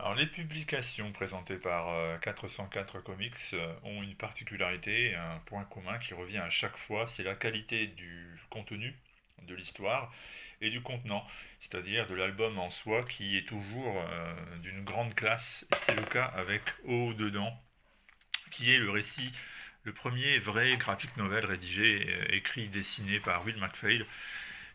Alors, les publications présentées par 404 Comics ont une particularité, un point commun qui revient à chaque fois, c'est la qualité du contenu, de l'histoire et du contenant, c'est-à-dire de l'album en soi qui est toujours d'une grande classe, et c'est le cas avec Au dedans, qui est le récit, le premier vrai graphic novel rédigé, écrit, dessiné par Will McPhail,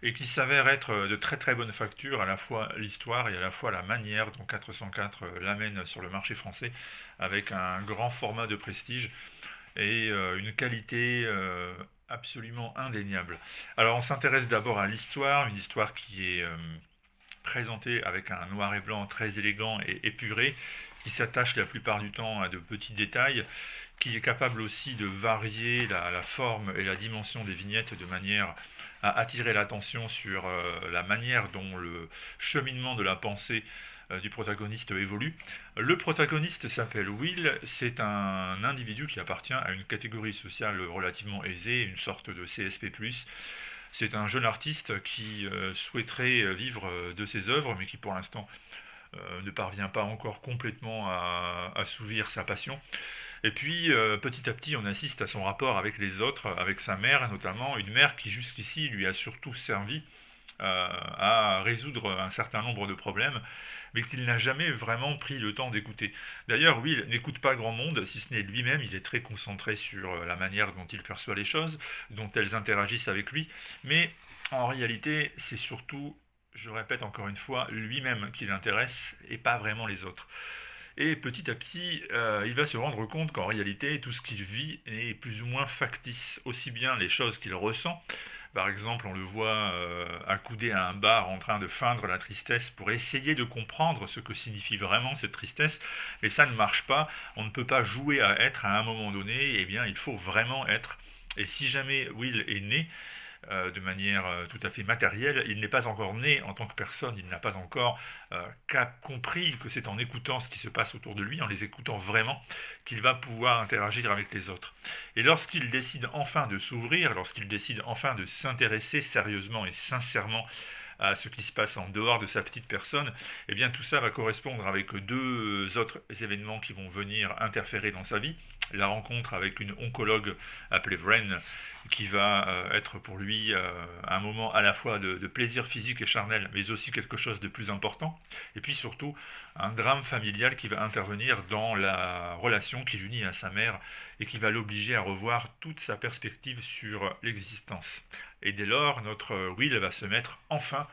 et qui s'avère être de très très bonne facture, à la fois l'histoire et à la fois la manière dont 404 l'amène sur le marché français, avec un grand format de prestige et une qualité absolument indéniable. Alors on s'intéresse d'abord à l'histoire, une histoire qui est présentée avec un noir et blanc très élégant et épuré, qui s'attache la plupart du temps à de petits détails, qui est capable aussi de varier la forme et la dimension des vignettes de manière à attirer l'attention sur la manière dont le cheminement de la pensée du protagoniste évolue. Le protagoniste s'appelle Will, c'est un individu qui appartient à une catégorie sociale relativement aisée, une sorte de CSP+. C'est un jeune artiste qui souhaiterait vivre de ses œuvres, mais qui pour l'instant ne parvient pas encore complètement à assouvir sa passion. Et puis, petit à petit, on assiste à son rapport avec les autres, avec sa mère notamment, une mère qui jusqu'ici lui a surtout servi à résoudre un certain nombre de problèmes, mais qu'il n'a jamais vraiment pris le temps d'écouter. D'ailleurs, Will n'écoute pas grand monde, si ce n'est lui-même, il est très concentré sur la manière dont il perçoit les choses, dont elles interagissent avec lui, mais en réalité, c'est surtout, je répète encore une fois, lui-même qui l'intéresse et pas vraiment les autres. Et petit à petit, il va se rendre compte qu'en réalité, tout ce qu'il vit est plus ou moins factice, aussi bien les choses qu'il ressent. Par exemple, on le voit accoudé à un bar en train de feindre la tristesse pour essayer de comprendre ce que signifie vraiment cette tristesse, et ça ne marche pas. On ne peut pas jouer à être à un moment donné, eh bien, il faut vraiment être. Et si jamais Will est né, de manière tout à fait matérielle. Il n'est pas encore né en tant que personne, il n'a pas encore compris que c'est en écoutant ce qui se passe autour de lui, en les écoutant vraiment, qu'il va pouvoir interagir avec les autres. Et lorsqu'il décide enfin de s'ouvrir, lorsqu'il décide enfin de s'intéresser sérieusement et sincèrement à ce qui se passe en dehors de sa petite personne, eh bien tout ça va correspondre avec deux autres événements qui vont venir interférer dans sa vie. La rencontre avec une oncologue appelée Vren, qui va être pour lui un moment à la fois de plaisir physique et charnel, mais aussi quelque chose de plus important. Et puis surtout, un drame familial qui va intervenir dans la relation qui l'unit à sa mère et qui va l'obliger à revoir toute sa perspective sur l'existence. Et dès lors, notre Will va se mettre enfin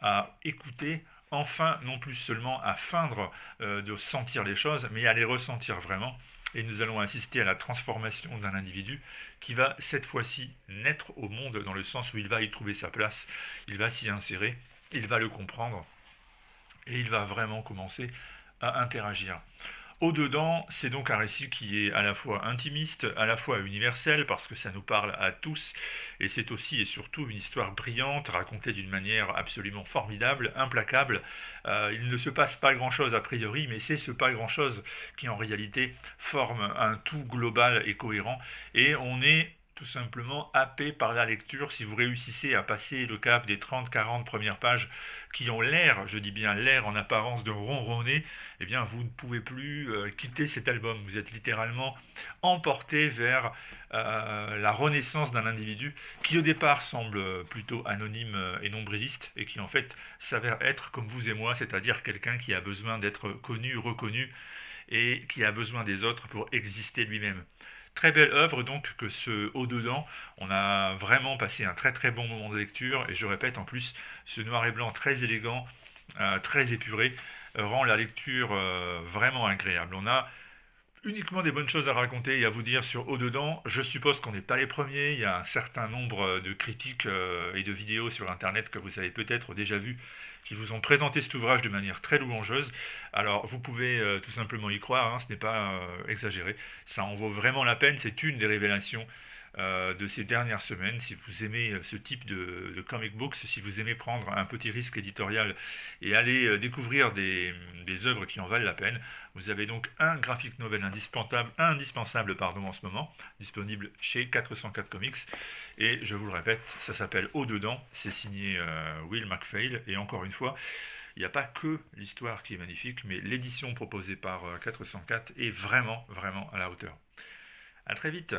à écouter, enfin non plus seulement à feindre de sentir les choses, mais à les ressentir vraiment. Et nous allons assister à la transformation d'un individu qui va cette fois-ci naître au monde dans le sens où il va y trouver sa place, il va s'y insérer, il va le comprendre et il va vraiment commencer à interagir. Au-dedans, c'est donc un récit qui est à la fois intimiste, à la fois universel, parce que ça nous parle à tous, et c'est aussi et surtout une histoire brillante, racontée d'une manière absolument formidable, implacable. Il ne se passe pas grand-chose a priori, mais c'est ce pas grand-chose qui en réalité forme un tout global et cohérent, et on est tout simplement happé par la lecture si vous réussissez à passer le cap des 30-40 premières pages qui ont l'air, je dis bien l'air en apparence de ronronner, eh bien vous ne pouvez plus quitter cet album. Vous êtes littéralement emporté vers la renaissance d'un individu qui au départ semble plutôt anonyme et nombriliste et qui en fait s'avère être comme vous et moi, c'est-à-dire quelqu'un qui a besoin d'être connu, reconnu et qui a besoin des autres pour exister lui-même. Très belle œuvre donc que ce Au-dedans. On a vraiment passé un très très bon moment de lecture et je répète en plus ce noir et blanc très élégant, très épuré, rend la lecture vraiment agréable. On a uniquement des bonnes choses à raconter et à vous dire sur Au-dedans. Je suppose qu'on n'est pas les premiers. Il y a un certain nombre de critiques et de vidéos sur Internet que vous avez peut-être déjà vues qui vous ont présenté cet ouvrage de manière très louangeuse. Alors vous pouvez tout simplement y croire, hein, ce n'est pas exagéré. Ça en vaut vraiment la peine. C'est une des révélations de ces dernières semaines. Si vous aimez ce type de comic books, si vous aimez prendre un petit risque éditorial et aller découvrir des œuvres qui en valent la peine, vous avez donc un graphic novel indispensable pardon, en ce moment, disponible chez 404 Comics. Et je vous le répète, ça s'appelle Au-dedans, c'est signé Will McPhail. Et encore une fois, Il n'y a pas que l'histoire qui est magnifique, mais l'édition proposée par 404 est vraiment, vraiment à la hauteur. À très vite.